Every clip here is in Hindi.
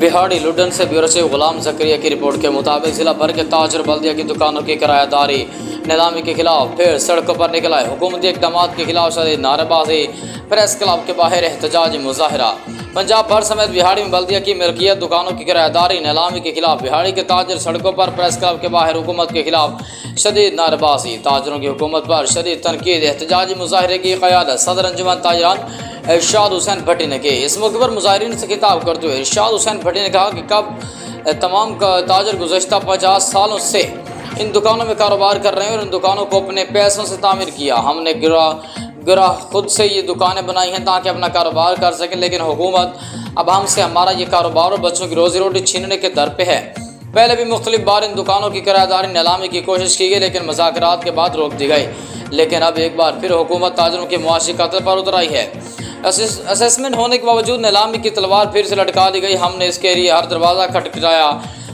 बिहाड़ी लुडन से ब्यूरो चीफ गुलाम जकरिया की रिपोर्ट के मुताबिक जिला भर के ताजर बल्दिया की दुकानों की किरायादारी नीलामी के खिलाफ फिर सड़कों पर निकला है। हुकूमती इकदाम के खिलाफ शदीद नारेबाजी, प्रेस क्लब के बाहर एहतजाजी मुजाहरा। पंजाब भर समेत बिहाड़ी में बल्दिया की मिल्कियत दुकानों की किरायादारी नीलामी के खिलाफ बिहाड़ी के ताजर सड़कों पर, प्रेस क्लब के बाहर हुकूमत के खिलाफ शदीद नारेबाजी, ताजरों की हुकूमत पर शदीद तनकीद। एहतजाजी मुजाहरे की क़यादत सदर अंजुमन ताजरान इरशाद हुसैन भट्टी ने की। इस मौके पर मुजाहिरीन से खिताब करते हुए इरशाद हुसैन भट्टी ने कहा कि कब तमाम ताजर गुज़श्ता 50 सालों से इन दुकानों में कारोबार कर रहे हैं और इन दुकानों को अपने पैसों से तामीर किया। हमने गिरा खुद से ये दुकानें बनाई हैं ताकि अपना कारोबार कर सकें, लेकिन हुकूमत अब हमसे हमारा ये कारोबार और बच्चों की रोज़ी रोटी छीनने के दर पे है। पहले भी मुख्तलिफ बार इन दुकानों की किरायादारी नीलामी की कोशिश की गई, लेकिन मुज़ाकरात के बाद रोक दी गई। लेकिन अब एक बार फिर हुकूमत ताजरों के मुआशी कत्ल पर उतर आई है। असेसमेंट होने के बावजूद नीलामी की तलवार फिर से लटका दी गई। हमने इसके लिए हर दरवाज़ा खटखटाया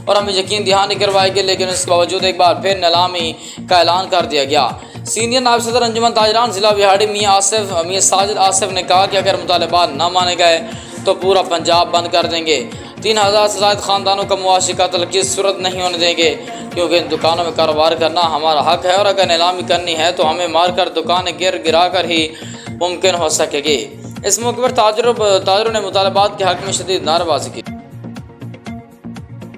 और हमें यकीन दहानी करवाई गई, लेकिन इसके बावजूद एक बार फिर नीलामी का ऐलान कर दिया गया। सीनियर नायब सदर अंजुमन ताजरान जिला बिहाड़ी मियाँ साजिद आसिफ ने कहा कि अगर मुतालबात न माने गए तो पूरा पंजाब बंद कर देंगे। 3000 से ज़ायद ख़ानदानों का मुआशी कत्ल की सूरत नहीं होने देंगे, क्योंकि इन दुकानों में कारोबार करना हमारा हक है और अगर नीलामी करनी है तो हमें मारकर दुकानें गिरा कर ही मुमकिन हो सकेगी। इस मौके पर ताजरों ने मुतालबात के हक़ में शदीद नारेबाजी की।